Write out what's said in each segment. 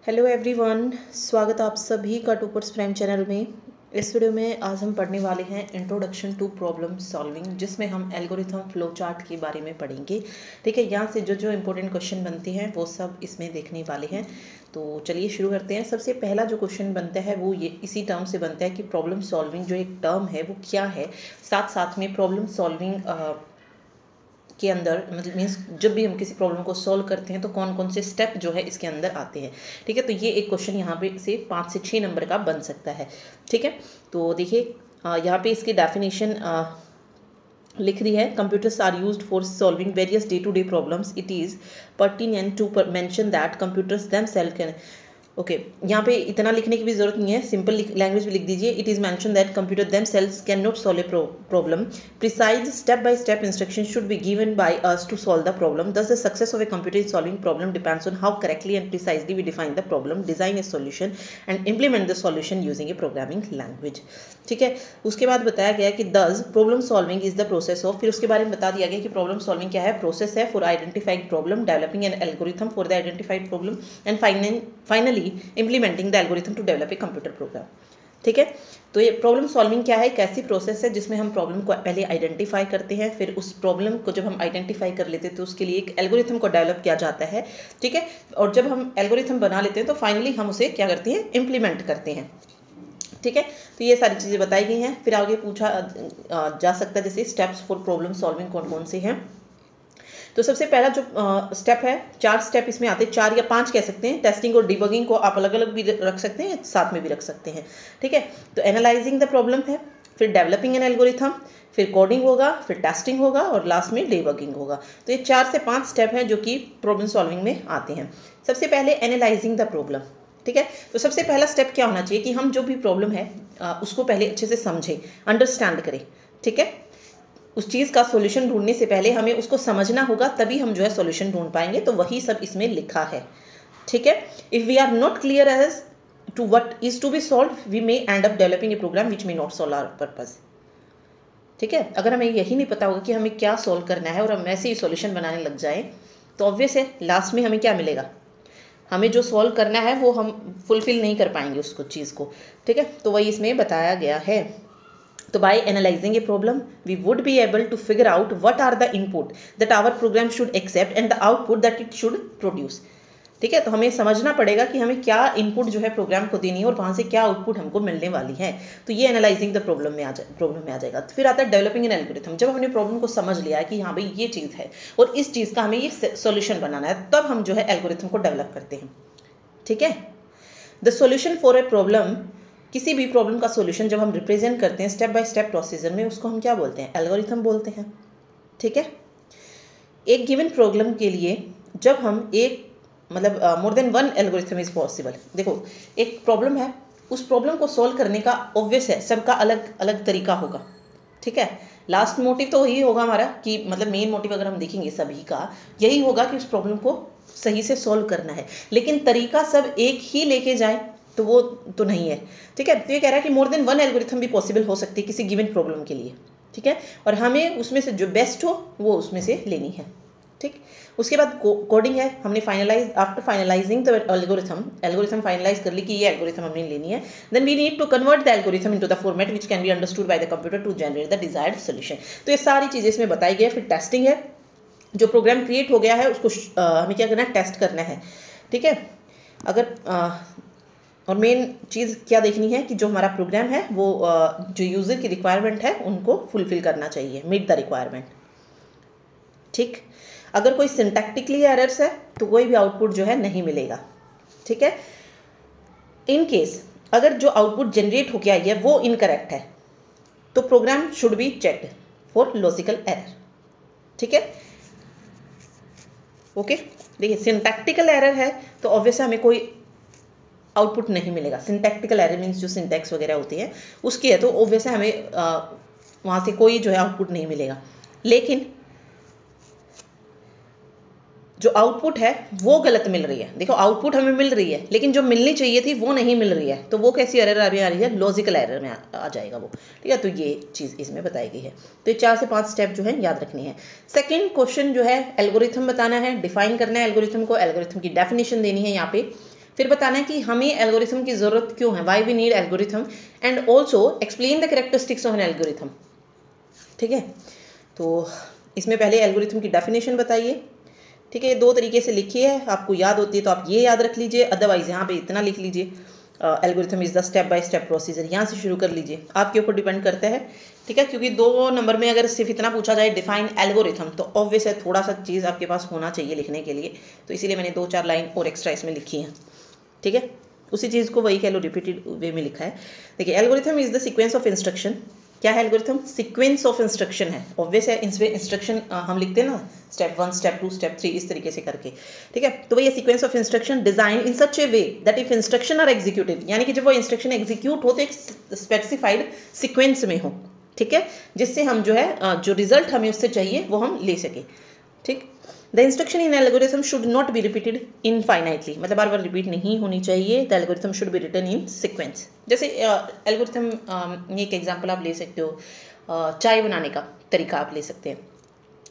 Hello everyone, स्वागत है आप सभी का टूपर्स प्राइम चैनल में। इस वीडियो में आज हम पढ़ने वाले हैं इंट्रोडक्शन टू प्रॉब्लम सॉल्विंग, जिसमें हम एल्गोरिथम फ्लो चार्ट के बारे में पढ़ेंगे। ठीक है, यहाँ से जो जो इंपॉर्टेंट क्वेश्चन बनते हैं वो सब इसमें देखने वाले हैं। तो चलिए शुरू करते हैं। सबसे पहला जो क्वेश्चन बनता है वो ये इसी टर्म से बनता है कि प्रॉब्लम सॉल्विंग जो एक टर्म है वो क्या है, साथ साथ में प्रॉब्लम सॉल्विंग के अंदर मतलब मीन्स जब भी हम किसी प्रॉब्लम को सॉल्व करते हैं तो कौन कौन से स्टेप जो है इसके अंदर आते हैं। ठीक है, तो ये एक क्वेश्चन यहाँ पे से 5 से 6 नंबर का बन सकता है। ठीक है, तो देखिए यहाँ पे इसकी डेफिनेशन लिख रही है। Computers are used for solving various day to day problems. It is pertinent to mention that computers themself can यहाँ पे इतना लिखने की भी जरूरत नहीं है, सिंपल लैंग्वेज में लिख दीजिए। It is mention that computer themselves can not solve a problem. Precise step by step instruction should be given by us to solve the problem. Thus the success of a computer in solving problem depends on how correctly and precisely we define the problem, design a solution and implement the solution using a programming language. ठीक है, उसके बाद बताया गया कि thus problem solving is the process of, फिर उसके बारे में बता दिया गया कि प्रॉब्लम सॉल्विंग क्या है। प्रोसेस है for identifying problem, developing an algorithm for the identified problem and finally implementing the algorithm to develop a computer program. ठीक है, तो ये प्रॉब्लम सॉल्विंग क्या है, एक ऐसी प्रोसेस है जिसमें हम प्रॉब्लम को पहले आइडेंटिफाई करते हैं, फिर उस प्रॉब्लम को जब हम आइडेंटिफाई कर लेते हैं तो उसके लिए एक एल्गोरिथम को डेवलप किया जाता है। ठीक है, और जब हम एल्गोरिथम बना लेते हैं तो फाइनली हम उसे क्या करते हैं, इम्प्लीमेंट करते हैं। ठीक है, तो ये सारी चीज़ें बताई गई हैं। फिर आगे पूछा जा सकता है जैसे स्टेप्स फॉर प्रॉब्लम सॉल्विंग कौन कौन से हैं। तो सबसे पहला जो स्टेप है, 4 स्टेप इसमें आते हैं, 4 या 5 कह सकते हैं। टेस्टिंग और डिबगिंग को आप अलग अलग भी रख सकते हैं, साथ में भी रख सकते हैं। ठीक है, तो एनालाइजिंग द प्रॉब्लम है, फिर डेवलपिंग एन एल्गोरिथम, फिर कोडिंग होगा, फिर टेस्टिंग होगा और लास्ट में डिबगिंग होगा। तो ये 4 से 5 स्टेप हैं जो कि प्रॉब्लम सॉल्विंग में आते हैं। सबसे पहले एनालाइजिंग द प्रॉब्लम। ठीक है, तो सबसे पहला स्टेप क्या होना चाहिए कि हम जो भी प्रॉब्लम है उसको पहले अच्छे से समझें, अंडरस्टैंड करें। ठीक है, उस चीज़ का सॉल्यूशन ढूंढने से पहले हमें उसको समझना होगा, तभी हम जो है सॉल्यूशन ढूंढ पाएंगे। तो वही सब इसमें लिखा है। ठीक है, if we are not clear as to what is to be solve, we may end up developing a program which may not solve our purpose. ठीक है, अगर हमें यही नहीं पता होगा कि हमें क्या सॉल्व करना है और हम ऐसे ही सॉल्यूशन बनाने लग जाएं तो ऑब्वियस है लास्ट में हमें क्या मिलेगा, हमें जो सॉल्व करना है वो हम फुलफिल नहीं कर पाएंगे उसको चीज़ को। ठीक है, तो वही इसमें बताया गया है। तो by analyzing a problem, we would be able to figure out what are the input that our program should accept and the output that it should produce. ठीक है, तो हमें समझना पड़ेगा कि हमें क्या इनपुट जो है प्रोग्राम को देनी है और वहाँ से क्या आउटपुट हमको मिलने वाली है। तो ये एनालाइजिंग द प्रॉब्लम में आ जाएगा। फिर आता है डेवलपिंग एन एल्गोरिथम। जब हमने प्रॉब्लम को समझ लिया है कि हाँ भाई ये चीज़ है और इस चीज़ का हमें ये सॉल्यूशन बनाना है, तब हम जो है एल्गोरिथम को डेवलप करते हैं। ठीक है, the solution for a problem, किसी भी प्रॉब्लम का सॉल्यूशन जब हम रिप्रेजेंट करते हैं स्टेप बाय स्टेप प्रोसीजर में, उसको हम क्या बोलते हैं, एल्गोरिथम बोलते हैं। ठीक है, एक गिवन प्रॉब्लम के लिए जब हम एक मतलब more than one algorithm is possible. देखो, एक प्रॉब्लम है, उस प्रॉब्लम को सॉल्व करने का ऑब्वियस है सबका अलग अलग तरीका होगा। ठीक है, लास्ट मोटिव तो यही होगा हमारा कि मतलब मेन मोटिव अगर हम देखेंगे सभी का यही होगा कि उस प्रॉब्लम को सही से सॉल्व करना है, लेकिन तरीका सब एक ही लेके जाए तो वो तो नहीं है। ठीक है, तो ये कह रहा है कि मोर देन वन एल्गोरिथम भी पॉसिबल हो सकती है किसी गिवन प्रॉब्लम के लिए। ठीक है, और हमें उसमें से जो बेस्ट हो वो उसमें से लेनी है। ठीक, उसके बाद कोडिंग है। हमने finalise after finalising the algorithm finalise कर ली कि ये एल्गोरिथम हमने लेनी है, then we need to convert the algorithm into the format which can be understood by the computer to generate the desired solution. तो ये सारी चीज़ें इसमें बताई गई है। फिर टेस्टिंग है, जो प्रोग्राम क्रिएट हो गया है उसको हमें क्या करना है, टेस्ट करना है। ठीक है, अगर और मेन चीज़ क्या देखनी है कि जो हमारा प्रोग्राम है वो जो यूज़र की रिक्वायरमेंट है उनको फुलफिल करना चाहिए, मीट द रिक्वायरमेंट। ठीक, अगर कोई सिंटैक्टिकली एरर्स है तो कोई भी आउटपुट जो है नहीं मिलेगा। ठीक है, इन केस अगर जो आउटपुट जनरेट होकर आई है वो इनकरेक्ट है तो programme should be checked for logical error. ठीक है, ओके, देखिए सिंटैक्टिकल एरर है तो ऑब्वियसली हमें कोई आउटपुट नहीं मिलेगा। सिंटैक्टिकल एरर मीन्स जो सिंटैक्स वगैरह होती है उसकी है तो ऑब्वियसली हमें वहाँ से कोई जो है आउटपुट नहीं मिलेगा। लेकिन जो आउटपुट है वो गलत मिल रही है। देखो, आउटपुट हमें मिल रही है लेकिन जो मिलनी चाहिए थी वो नहीं मिल रही है, तो वो कैसी एरर आ रही है, लॉजिकल एरर में आ जाएगा वो। ठीक है, तो ये चीज़ इसमें बताई गई है। तो ये 4 से 5 स्टेप जो है याद रखनी है। सेकेंड क्वेश्चन जो है एल्गोरिथम बताना है, डिफाइन करना है एल्गोरिथम को, एल्गोरिथम की डेफिनेशन देनी है यहाँ पे। फिर बताना है कि हमें एल्गोरिथम की ज़रूरत क्यों है, why we need algorithm, and also explain the characteristics of an algorithm. ठीक है, तो इसमें पहले एल्गोरिथम की डेफिनेशन बताइए। ठीक है, 2 तरीके से लिखी है, आपको याद होती है तो आप ये याद रख लीजिए, अदरवाइज यहाँ पे इतना लिख लीजिए, algorithm is the step by step procedure, यहाँ से शुरू कर लीजिए, आपके ऊपर डिपेंड करता है। ठीक है, क्योंकि 2 नंबर में अगर सिर्फ इतना पूछा जाए डिफाइन एल्गोरिथम, तो ऑब्वियस है थोड़ा सा चीज़ आपके पास होना चाहिए लिखने के लिए, तो इसीलिए मैंने 2-4 लाइन और एक्स्ट्रा इसमें लिखी हैं। ठीक है, उसी चीज़ को वही कह लो रिपीटेड वे में लिखा है। देखिए, algorithm is the sequence of instruction. क्या है एल्गोरिथम? सीक्वेंस ऑफ इंस्ट्रक्शन है, ऑब्वियस है, इसमें इंस्ट्रक्शन हम लिखते हैं ना, स्टेप 1, स्टेप 2, स्टेप 3 इस तरीके से करके। ठीक है, तो वही sequence of instruction design in such a way that if instruction are executed, यानी कि जब वो इंस्ट्रक्शन एग्जीक्यूट हो तो एक स्पेसिफाइड सीक्वेंस में हो। ठीक है, जिससे हम जो है जो रिजल्ट हमें उससे चाहिए वो हम ले सके। ठीक, the instruction in algorithm should not be repeated infinitely, मतलब बार बार रिपीट नहीं होनी चाहिए। The algorithm should be written in sequence. जैसे एल्गोरिथम, ये एक एग्जांपल आप ले सकते हो, चाय बनाने का तरीका आप ले सकते हैं।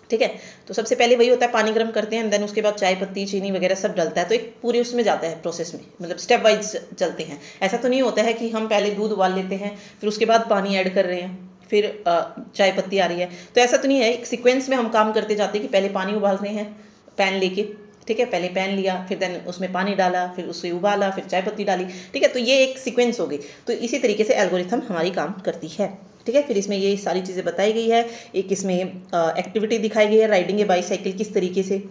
ठीक है, तो सबसे पहले वही होता है, पानी गर्म करते हैं, देन उसके बाद चाय पत्ती, चीनी वगैरह सब डलता है, तो एक पूरे उसमें जाता है प्रोसेस में, मतलब स्टेप वाइज चलते हैं। ऐसा तो नहीं होता है कि हम पहले दूध उबाल लेते हैं फिर उसके बाद पानी ऐड कर रहे हैं फिर चाय पत्ती आ रही है, तो ऐसा तो नहीं है। एक सीक्वेंस में हम काम करते जाते हैं कि पहले पानी उबाल रहे हैं पैन लेके। ठीक है, पहले पैन लिया, फिर देन उसमें पानी डाला, फिर उसे उबाला, फिर चाय पत्ती डाली। ठीक है, तो ये एक सीक्वेंस हो गई। तो इसी तरीके से एल्गोरिथम हमारी काम करती है। ठीक है, फिर इसमें ये सारी चीज़ें बताई गई है। एक इसमें एक्टिविटी दिखाई गई है, राइडिंग ए बाईसाइकिल किस तरीके से।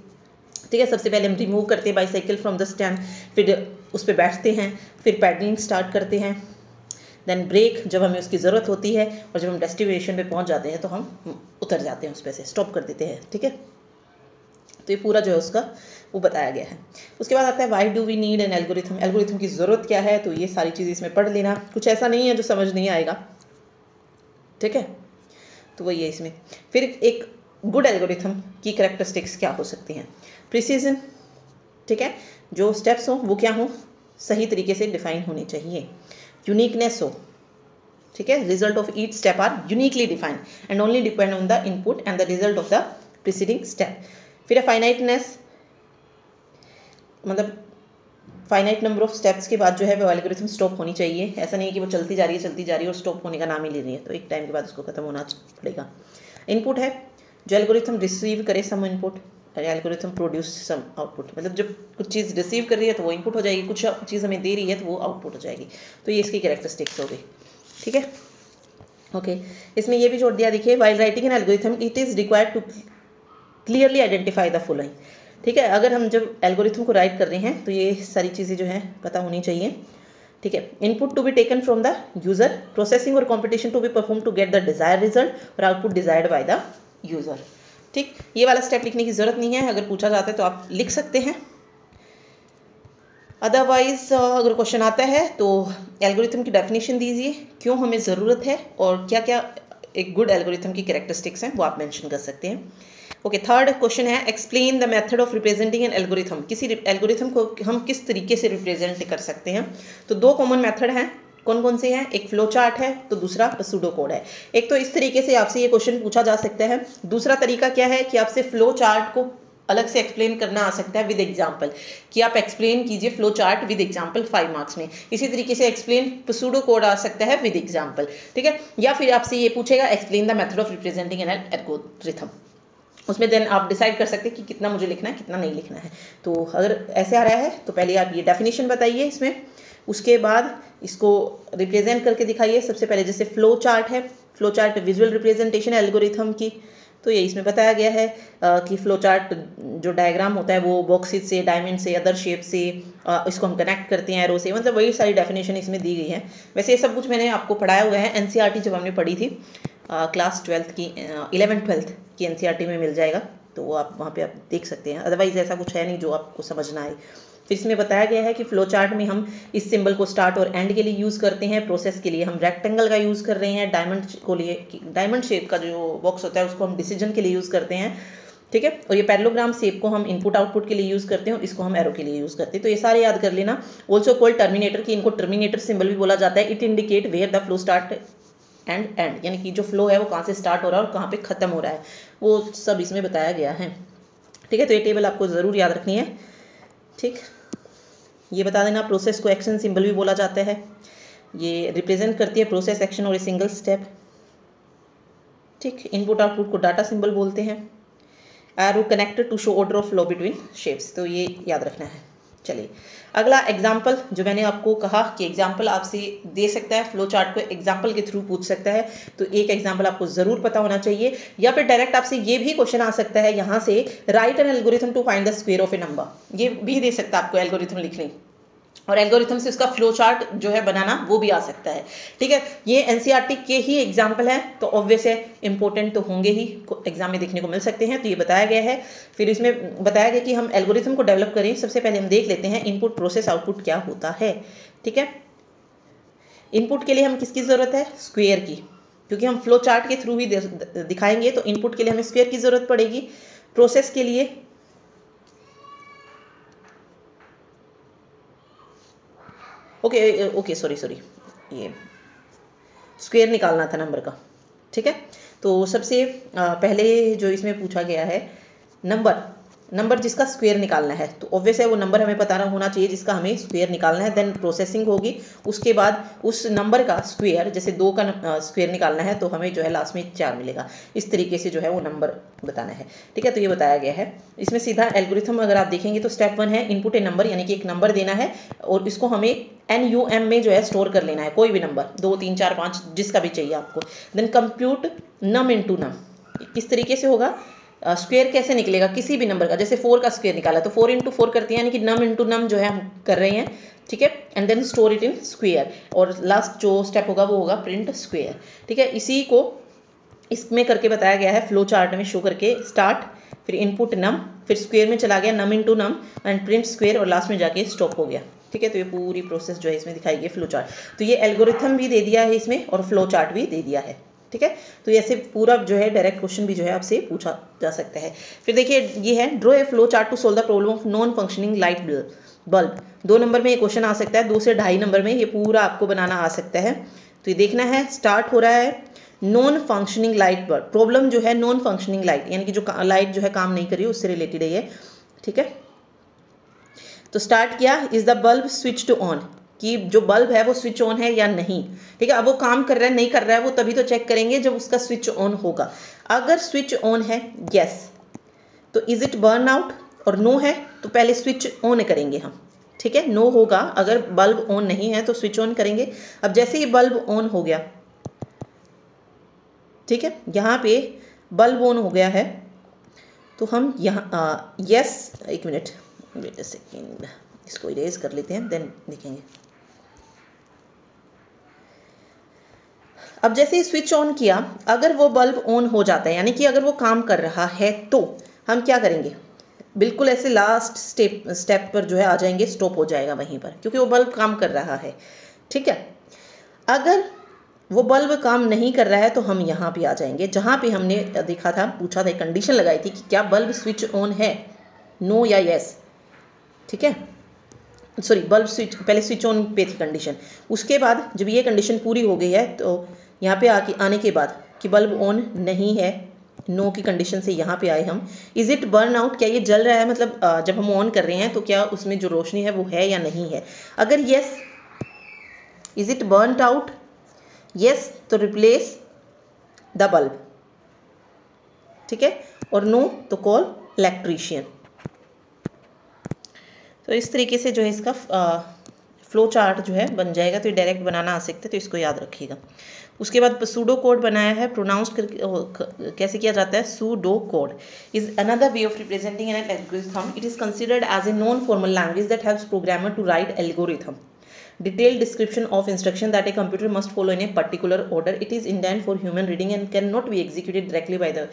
ठीक है, सबसे पहले हम रिमूव करते हैं बाईसाइकिल फ्रॉम द स्टैंड, फिर उस पर बैठते हैं, फिर पैडलिंग स्टार्ट करते हैं, देन ब्रेक जब हमें उसकी ज़रूरत होती है, और जब हम डेस्टिनेशन पे पहुंच जाते हैं तो हम उतर जाते हैं, उस पर से स्टॉप कर देते हैं। ठीक है, तो ये पूरा जो है उसका वो बताया गया है। उसके बाद आता है why do we need an algorithm, algorithm की ज़रूरत क्या है, तो ये सारी चीज़ें इसमें पढ़ लेना, कुछ ऐसा नहीं है जो समझ नहीं आएगा। ठीक है, तो वही है इसमें। फिर एक गुड एल्गोरिथम की कैरेक्टरिस्टिक्स क्या हो सकती हैं? प्रिसीजन, ठीक है, जो स्टेप्स हों वो क्या हों, सही तरीके से डिफाइन होने चाहिए। यूनिकनेस हो, ठीक है, result of each step are uniquely defined and only depend on the input and the result of the preceding step. फिर फाइनाइटनेस, मतलब फाइनाइट नंबर ऑफ स्टेप्स के बाद जो है वो एल्गोरिथम स्टॉप होनी चाहिए। ऐसा नहीं कि वो चलती जा रही है और स्टॉप होने का नाम ही ले रही है, तो एक टाइम के बाद उसको खत्म होना पड़ेगा। इनपुट है, जो एल्गोरिथम रिसीव करे some input, algorithm produce some output, मतलब जब कुछ चीज़ रिसीव कर रही है तो वो इनपुट हो जाएगी, कुछ चीज़ हमें दे रही है तो वो आउटपुट हो जाएगी। तो ये इसकी कैरेक्टरिस्टिक्स हो गई। ठीक है, ओके, इसमें ये भी जोड़ दिया, देखिए, while writing an algorithm it is required to clearly identify the following. ठीक है, अगर हम जब एल्गोरिथम को राइट कर रहे हैं तो ये सारी चीज़ें जो हैं पता होनी चाहिए। ठीक है, input to be taken from the user, processing और competition to be perform to get the desired result, और output desired by the user. ठीक, ये वाला स्टेप लिखने की ज़रूरत नहीं है, अगर पूछा जाता है तो आप लिख सकते हैं। अदरवाइज अगर क्वेश्चन आता है तो एल्गोरिथम की डेफिनेशन दीजिए, क्यों हमें ज़रूरत है और क्या क्या एक गुड एल्गोरिथम की कैरेक्टरिस्टिक्स हैं वो आप मेंशन कर सकते हैं। ओके, थर्ड क्वेश्चन है explain the method of representing an algorithm. किसी एल्गोरिथम को हम किस तरीके से रिप्रेजेंट कर सकते हैं? तो 2 कॉमन मेथड हैं, कौन कौन से हैं? एक फ्लो चार्ट है तो दूसरा सूडो कोड है। एक तो इस तरीके से आपसे ये क्वेश्चन पूछा जा सकता है, दूसरा तरीका क्या है कि आपसे फ्लो चार्ट को अलग से एक्सप्लेन करना आ सकता है विद एग्जाम्पल, कि आप एक्सप्लेन कीजिए flow chart with example 5 marks में। इसी तरीके से एक्सप्लेन सूडो कोड आ सकता है विद एग्जाम्पल। ठीक है, या फिर आपसे ये पूछेगा explain the method of representing an algorithm, उसमें देन आप डिसाइड कर सकते हैं कि कितना मुझे लिखना है कितना नहीं लिखना है। तो अगर ऐसे आ रहा है तो पहले आप ये डेफिनेशन बताइए इसमें, उसके बाद इसको रिप्रेजेंट करके दिखाइए। सबसे पहले जैसे फ्लो चार्ट है, फ्लो चार्ट विजुअल रिप्रेजेंटेशन है एल्गोरिथम की, तो ये इसमें बताया गया है कि फ्लो चार्ट जो डायग्राम होता है वो बॉक्सेस से, डायमंड से, अदर शेप से इसको हम कनेक्ट करते हैं एरो से, मतलब वही सारी डेफिनेशन इसमें दी गई है। वैसे ये सब कुछ मैंने आपको पढ़ाया हुआ है, एनसीईआरटी जब हमने पढ़ी थी क्लास 12th की 11th-12th की एनसीईआरटी में मिल जाएगा, तो वो आप वहाँ पे आप देख सकते हैं। अदरवाइज ऐसा कुछ है नहीं जो आपको समझना है। फिर इसमें बताया गया है कि फ्लो चार्ट में हम इस सिंबल को स्टार्ट और एंड के लिए यूज़ करते हैं, प्रोसेस के लिए हम रेक्टेंगल का यूज़ कर रहे हैं, डायमंड शेप का जो बॉक्स होता है उसको हम डिसीजन के लिए यूज़ करते हैं। ठीक है, और ये पैरेललोग्राम शेप को हम इनपुट आउटपुट के लिए यूज़ करते हैं और इसको हम एरो के लिए यूज़ करते हैं। तो ये सारे याद कर लेना। ऑल्सो कॉल्ड टर्मिनेटर, की इनको टर्मिनेटर सिंबल भी बोला जाता है। It indicate where the flow start and यानी कि जो फ्लो है वो कहाँ से स्टार्ट हो रहा है और कहाँ पे ख़त्म हो रहा है, वो सब इसमें बताया गया है। ठीक है, तो ये टेबल आपको ज़रूर याद रखनी है। ठीक, ये बता देना। प्रोसेस को एक्शन सिंबल भी बोला जाता है, ये रिप्रेजेंट करती है प्रोसेस, एक्शन और ए सिंगल स्टेप। ठीक, इनपुट आउटपुट को डाटा सिंबल बोलते हैं। Arrow connected to show order of flow between shapes, तो ये याद रखना है। चलिए अगला एग्जाम्पल, जो मैंने आपको कहा कि एग्जाम्पल आपसे दे सकता है, फ्लो चार्ट को एग्जाम्पल के थ्रू पूछ सकता है, तो एक एग्जाम्पल आपको जरूर पता होना चाहिए। या फिर डायरेक्ट आपसे ये भी क्वेश्चन आ सकता है यहाँ से, write an algorithm to find the square of a number, ये भी दे सकता है आपको एल्गोरिथम लिखने, और एल्गोरिथम से उसका फ्लो चार्ट जो है बनाना वो भी आ सकता है। ठीक है, ये एनसीईआरटी के ही एग्जाम्पल है, तो ऑब्वियस है इंपॉर्टेंट तो होंगे ही, एग्जाम में देखने को मिल सकते हैं, तो ये बताया गया है। फिर इसमें बताया गया कि हम एल्गोरिथम को डेवलप करें, सबसे पहले हम देख लेते हैं इनपुट प्रोसेस आउटपुट क्या होता है। ठीक है, इनपुट के लिए हम किसकी ज़रूरत है, स्क्वेयर की, क्योंकि हम फ्लो चार्ट के थ्रू ही दिखाएंगे, तो इनपुट के लिए हमें स्क्वेयर की ज़रूरत पड़ेगी। प्रोसेस के लिए ओके सॉरी ये स्क्वायर निकालना था नंबर का। ठीक है, तो सबसे पहले जो इसमें पूछा गया है नंबर जिसका स्क्वायर निकालना है, तो ऑब्वियस है वो नंबर हमें पता होना चाहिए जिसका हमें स्क्वायर निकालना है। देन प्रोसेसिंग होगी, उसके बाद उस नंबर का स्क्वायर, जैसे 2 का स्क्वायर निकालना है तो हमें जो है लास्ट में 4 मिलेगा। इस तरीके से जो है वो नंबर बताना है। ठीक है, तो ये बताया गया है। इसमें सीधा एल्गोरिथम अगर आप देखेंगे तो स्टेप 1 है इनपुट ए नंबर, यानी कि एक नंबर देना है और इसको हमें NUM में जो है स्टोर कर लेना है, कोई भी नंबर 2 3 4 5 जिसका भी चाहिए आपको। देन कंप्यूट नम इनटू नम, किस तरीके से होगा, स्क्वायर कैसे निकलेगा किसी भी नंबर का, जैसे 4 का स्क्वायर निकाला तो 4 × 4 करते हैं, यानी कि नम इंटू नम जो है हम कर रहे हैं। ठीक है, and then store it in square, और लास्ट जो स्टेप होगा वो होगा प्रिंट स्क्वायर। ठीक है, इसी को इसमें करके बताया गया है फ्लो चार्ट में शो करके, स्टार्ट, फिर इनपुट नम, फिर स्क्वायर में चला गया num into num and print square, और लास्ट में जाके स्टॉप हो गया। ठीक है, तो ये पूरी प्रोसेस जो है इसमें दिखाई गई फ्लो चार्ट। तो ये एल्गोरिथम भी दे दिया है इसमें और फ्लो चार्ट भी दे दिया है। ठीक है, तो ऐसे पूरा जो है डायरेक्ट क्वेश्चन भी जो है आपसे पूछा जा सकता है। फिर देखिए ये है draw a flow chart to solve the problem of non functioning light bulb. 2 number में ये क्वेश्चन आ सकता है, 2 से 2.5 नंबर में ये पूरा आपको बनाना आ सकता है। तो ये देखना है, स्टार्ट हो रहा है non functioning light bulb, problem जो है नॉन फंक्शनिंग लाइट, यानी कि जो लाइट जो है काम नहीं कर रही, उससे रिलेटेड है ये। ठीक है, तो स्टार्ट किया, is the bulb switch to on, कि जो बल्ब है वो स्विच ऑन है या नहीं। ठीक है, अब वो काम कर रहा है नहीं कर रहा है वो तभी तो चेक करेंगे जब उसका स्विच ऑन होगा। अगर स्विच ऑन है यस, तो इज इट बर्न आउट, और नो है तो पहले स्विच ऑन करेंगे हम। ठीक है, नो होगा, अगर बल्ब ऑन नहीं है तो स्विच ऑन करेंगे। अब जैसे ही बल्ब ऑन हो गया, ठीक है, यहाँ पे बल्ब ऑन हो गया है, तो हम यहाँ यस, एक मिनट वेट अ सेकेंड, इसको इरेज कर लेते हैं, देन देखेंगे। अब जैसे ही स्विच ऑन किया, अगर वो बल्ब ऑन हो जाता है, यानी कि अगर वो काम कर रहा है, तो हम क्या करेंगे, बिल्कुल ऐसे लास्ट स्टेप पर जो है आ जाएंगे, स्टॉप हो जाएगा वहीं पर, क्योंकि वो बल्ब काम कर रहा है। ठीक है, अगर वो बल्ब काम नहीं कर रहा है तो हम यहाँ पे आ जाएंगे, जहाँ पे हमने देखा था, पूछा था, कंडीशन लगाई थी कि क्या बल्ब स्विच ऑन है, नो या यस। ठीक है, सॉरी, बल्ब स्विच, पहले स्विच ऑन पे थी कंडीशन, उसके बाद जब ये कंडीशन पूरी हो गई है तो यहाँ पे आने के बाद कि बल्ब ऑन नहीं है, नो की कंडीशन से यहाँ पे आए हम। इज इट बर्न आउट, क्या ये जल रहा है, मतलब जब हम ऑन कर रहे हैं तो क्या उसमें जो रोशनी है वो है या नहीं है। अगर yes, is it burn out, yes तो रिप्लेस द बल्ब। ठीक है, और नो तो कॉल इलेक्ट्रीशियन। तो इस तरीके से जो है इसका फ्लो चार्ट जो है बन जाएगा। तो ये डायरेक्ट बनाना आ सकता है, तो इसको याद रखिएगा। उसके बाद सूडो कोड बनाया है, प्रोनाउंस कैसे किया जाता है, pseudo code is another way of representing an algorithm. It is considered as a non formal language that helps programmer to write algorithm, detailed description of instruction that a computer must follow in a particular order. It is intended for human reading and cannot be executed directly by the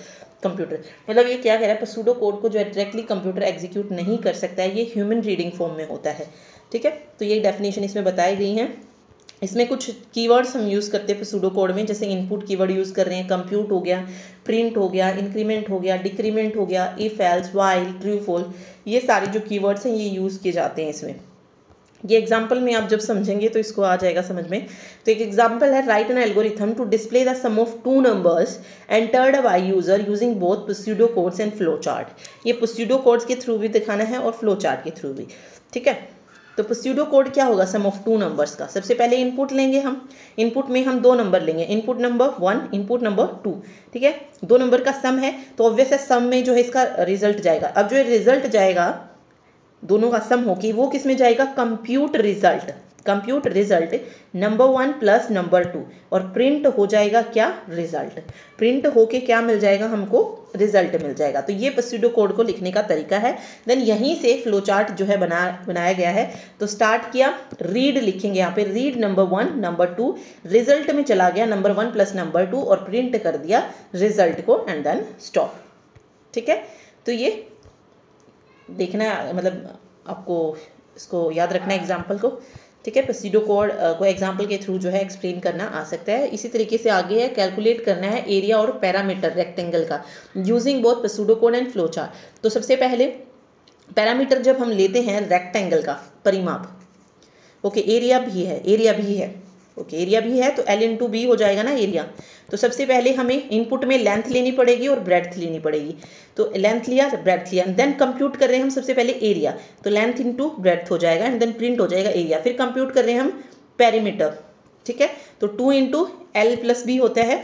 computer. मतलब ये क्या कह रहा है, pseudo code को जो है directly computer execute नहीं कर सकता है, ये ह्यूमन रीडिंग फॉर्म में होता है। ठीक है, तो ये डेफिनेशन इसमें बताई गई हैं। इसमें कुछ कीवर्ड्स हम यूज़ करते हैं सूडो कोड में, जैसे इनपुट कीवर्ड यूज़ कर रहे हैं, कंप्यूट हो गया, प्रिंट हो गया, इंक्रीमेंट हो गया, डिक्रीमेंट हो गया, if else, while, true false, ये सारे जो कीवर्ड्स हैं ये यूज़ किए जाते हैं इसमें। ये एग्जाम्पल में आप जब समझेंगे तो इसको आ जाएगा समझ में। तो एक एग्जाम्पल है, write an algorithm to display the sum of 2 numbers entered by user using both pseudo codes and flow chart. ये प्सूडो कोड्स के थ्रू भी दिखाना है और फ्लो चार्ट के थ्रू भी। ठीक है, तो प्सूडो कोड क्या होगा, सम ऑफ टू नंबर्स का। सबसे पहले इनपुट लेंगे हम, इनपुट में हम दो नंबर लेंगे, इनपुट नंबर 1, इनपुट नंबर 2, ठीक है। दो नंबर का सम है तो ऑब्वियस है सम में जो है इसका रिजल्ट जाएगा। अब जो रिजल्ट जाएगा दोनों का सम होगी वो किस में जाएगा, compute result, compute result number 1 plus number 2 और प्रिंट हो जाएगा क्या, रिजल्ट। प्रिंट होके क्या मिल जाएगा हमको, रिजल्ट मिल जाएगा। तो ये प्सूडो कोड को लिखने का तरीका है। देन यहीं से फ्लो चार्ट जो है बनाया गया है। तो स्टार्ट किया, रीड लिखेंगे यहाँ पे, रीड नंबर 1 नंबर 2, रिजल्ट में चला गया नंबर 1 प्लस नंबर 2 और प्रिंट कर दिया रिजल्ट को एंड देन स्टॉप, ठीक है। तो ये देखना है, मतलब आपको इसको याद रखना है एग्जाम्पल को, ठीक है। प्सूडो कोड को एग्जाम्पल के थ्रू जो है एक्सप्लेन करना आ सकता है। इसी तरीके से आगे है, कैलकुलेट करना है एरिया और पैरामीटर रेक्टेंगल का using both pseudo code and flow chart. तो सबसे पहले पैरामीटर जब हम लेते हैं रेक्टेंगल का परिमाप, ओके, एरिया भी है, एरिया भी है, ओके, एरिया भी है तो L इंटू बी हो जाएगा ना एरिया। तो सबसे पहले हमें इनपुट में लेंथ लेनी पड़ेगी और ब्रेड्थ लेनी पड़ेगी। तो लेंथ लिया, ब्रेड्थ लिया, देन कंप्यूट कर रहे हैं हम सबसे पहले एरिया, तो लेंथ इंटू ब्रेड्थ हो जाएगा एंड देन प्रिंट हो जाएगा एरिया। फिर कंप्यूट कर रहे हैं हम पेरीमीटर, ठीक है। तो 2 इंटू एल प्लस बी होता है,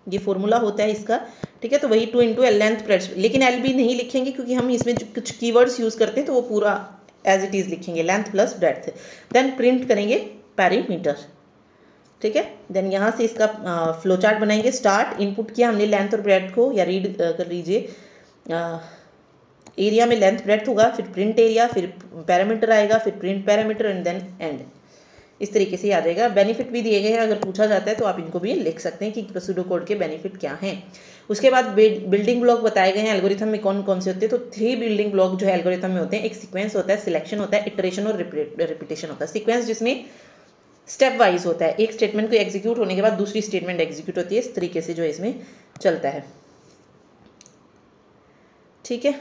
ये फॉर्मूला होता है इसका, ठीक है। तो वही 2 इंटू एल लेंथ ब्रेड्थ, लेकिन एल बी नहीं लिखेंगे क्योंकि हम इसमें कुछ कीवर्ड्स यूज़ करते हैं तो वो पूरा एज इट इज़ लिखेंगे, length plus breadth. Then print करेंगे पेरीमीटर, ठीक है। देन यहाँ से इसका फ्लो चार्ट बनाएंगे। स्टार्ट, इनपुट किया हमने लेंथ और ब्रेड्थ को, या रीड कर लीजिए, एरिया में लेंथ ब्रेड्थ होगा, फिर प्रिंट एरिया, फिर पैरामीटर आएगा, फिर print parameter and then end. इस तरीके से आ जाएगा। बेनिफिट भी दिए गए हैं, अगर पूछा जाता है तो आप इनको भी लिख सकते हैं कि प्सूडो कोड के बेनिफिट क्या हैं। उसके बाद बिल्डिंग ब्लॉक बताए गए हैं एल्गोरिथम में कौन कौन से होते हैं। तो 3 बिल्डिंग ब्लॉक जो है एल्गोरिथम में होते हैं। एक सीक्वेंस होता है, सिलेक्शन होता है, इटरेशन और रिपीटेशन होता है। सीक्वेंस जिसमें स्टेप वाइज होता है, एक स्टेटमेंट को एग्जीक्यूट होने के बाद दूसरी स्टेटमेंट एग्जीक्यूट होती है, इस तरीके से जो इसमें चलता है, ठीक है।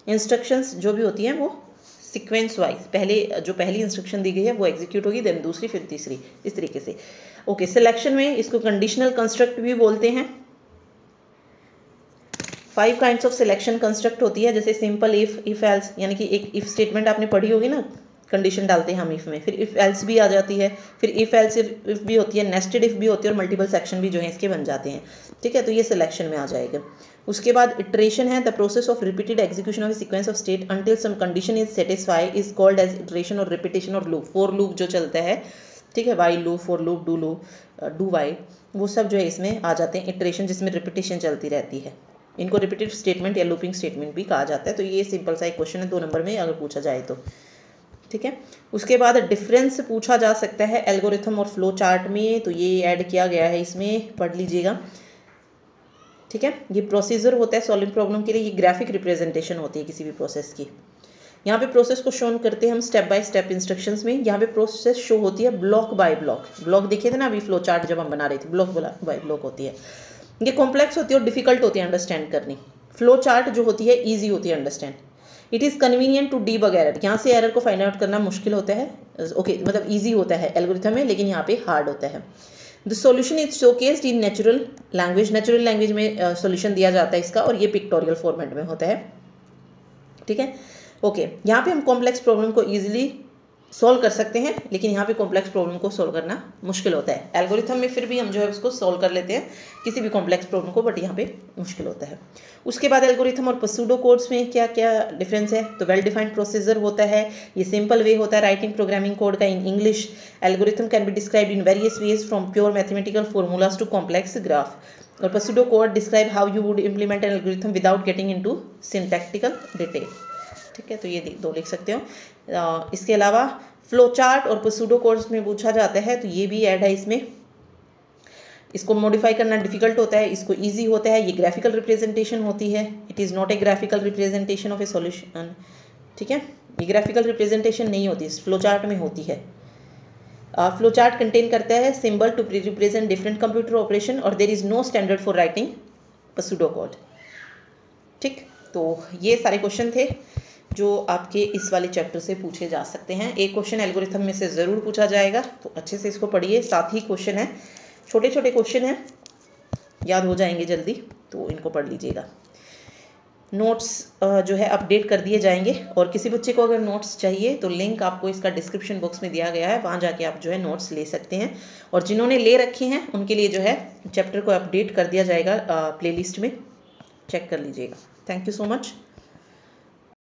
इंस्ट्रक्शंस जो भी होती हैं वो सीक्वेंस वाइज, पहले जो पहली इंस्ट्रक्शन दी गई है वो एग्जीक्यूट होगी, देन दूसरी, फिर तीसरी, इस तरीके से। ओके, सिलेक्शन में इसको कंडीशनल कंस्ट्रक्ट भी बोलते हैं। 5 काइंड्स ऑफ सिलेक्शन कंस्ट्रक्ट होती है, जैसे सिंपल इफ एल्स, यानी कि एक इफ स्टेटमेंट आपने पढ़ी होगी ना, कंडीशन डालते हैं हम इफ में, फिर इफ एल्स भी आ जाती है, फिर इफ एल्स इफ भी होती है, नेस्टेड इफ भी होती है और मल्टीपल सेक्शन भी जो है इसके बन जाते हैं, ठीक है। तो ये सिलेक्शन में आ जाएगा। उसके बाद इटरेशन है, the process of repeated execution of a sequence of state until some condition is satisfy is called as iteration और रिपीटेशन और लूप। फॉर लूप जो चलता है, ठीक है, while loop, for loop, do while, वो सब जो है इसमें आ जाते हैं। इटरेशन जिसमें रिपीटेशन चलती रहती है, इनको रिपीटेड स्टेटमेंट या लूपिंग स्टेटमेंट भी कहा जाता है। तो ये सिंपल सा एक क्वेश्चन है 2 नंबर में अगर पूछा जाए तो, ठीक है। उसके बाद डिफरेंस पूछा जा सकता है एल्गोरिथम और फ्लो चार्ट में, तो ये ऐड किया गया है इसमें, पढ़ लीजिएगा, ठीक है। ये प्रोसीजर होता है सॉल्विंग प्रॉब्लम के लिए, ये ग्राफिक रिप्रेजेंटेशन होती है किसी भी प्रोसेस की। यहाँ पे प्रोसेस को शो करते हैं हम स्टेप बाय स्टेप इंस्ट्रक्शंस में। यहाँ पे प्रोसेस शो होती है ब्लॉक बाय ब्लॉक। ब्लॉक देखे थे ना अभी फ्लो चार्ट जब हम बना रहे थे, ब्लॉक बाय ब्लॉक होती है। ये कॉम्प्लेक्स होती है और डिफिकल्ट होती है अंडरस्टैंड करनी। फ्लो चार्ट जो होती है ईजी होती है understand. It is convenient to debug error, यहाँ से एरर को फाइंड आउट करना मुश्किल होता है, ओके, मतलब ईजी होता है एल्गोरिथम में, लेकिन यहाँ पे हार्ड होता है। The solution is showcased in natural language, natural language में सॉल्यूशन दिया जाता है इसका, और ये पिक्टोरियल फॉर्मेट में होता है, ठीक है। ओके, यहाँ पे हम कॉम्प्लेक्स प्रॉब्लम को ईजिली सॉल्व कर सकते हैं, लेकिन यहाँ पे कॉम्प्लेक्स प्रॉब्लम को सॉल्व करना मुश्किल होता है। एल्गोरिथम में फिर भी हम जो है उसको सॉल्व कर लेते हैं किसी भी कॉम्प्लेक्स प्रॉब्लम को, बट यहाँ पे मुश्किल होता है। उसके बाद एल्गोरिथम और प्सूडो कोड्स में क्या क्या डिफरेंस है। तो वेल डिफाइंड प्रोसीजर होता है, ये सिंपल वे होता है राइटिंग प्रोग्रामिंग कोड का in English. Algorithm can be describe in various ways from pure mathematical formulas to complex graph. और pseudo code describe how you would implement an algorithm without getting into syntactical detail, ठीक है। तो ये 2 लिख सकते हो। इसके अलावा फ्लो चार्ट और प्सूडो कोड्स में पूछा जाता है, तो ये भी ऐड है इसमें। इसको मॉडिफाई करना डिफिकल्ट होता है, इसको इजी होता है। ये ग्राफिकल रिप्रेजेंटेशन होती है, it is not a graphical representation of A solution, ठीक है। ये ग्राफिकल रिप्रेजेंटेशन नहीं होती, फ्लो चार्ट में होती है। फ्लो चार्ट कंटेन करता है symbol to represent different computer operation, और there is no standard for writing pseudo code, ठीक। तो ये सारे क्वेश्चन थे जो आपके इस वाले चैप्टर से पूछे जा सकते हैं। एक क्वेश्चन एल्गोरिथम में से ज़रूर पूछा जाएगा, तो अच्छे से इसको पढ़िए। 7 ही क्वेश्चन है, छोटे छोटे क्वेश्चन हैं, याद हो जाएंगे जल्दी, तो इनको पढ़ लीजिएगा। नोट्स जो है अपडेट कर दिए जाएंगे। और किसी बच्चे को अगर नोट्स चाहिए तो लिंक आपको इसका डिस्क्रिप्शन बॉक्स में दिया गया है, वहाँ जाके आप जो है नोट्स ले सकते हैं। और जिन्होंने ले रखे हैं उनके लिए जो है चैप्टर को अपडेट कर दिया जाएगा प्लेलिस्ट में, चेक कर लीजिएगा। Thank you so much.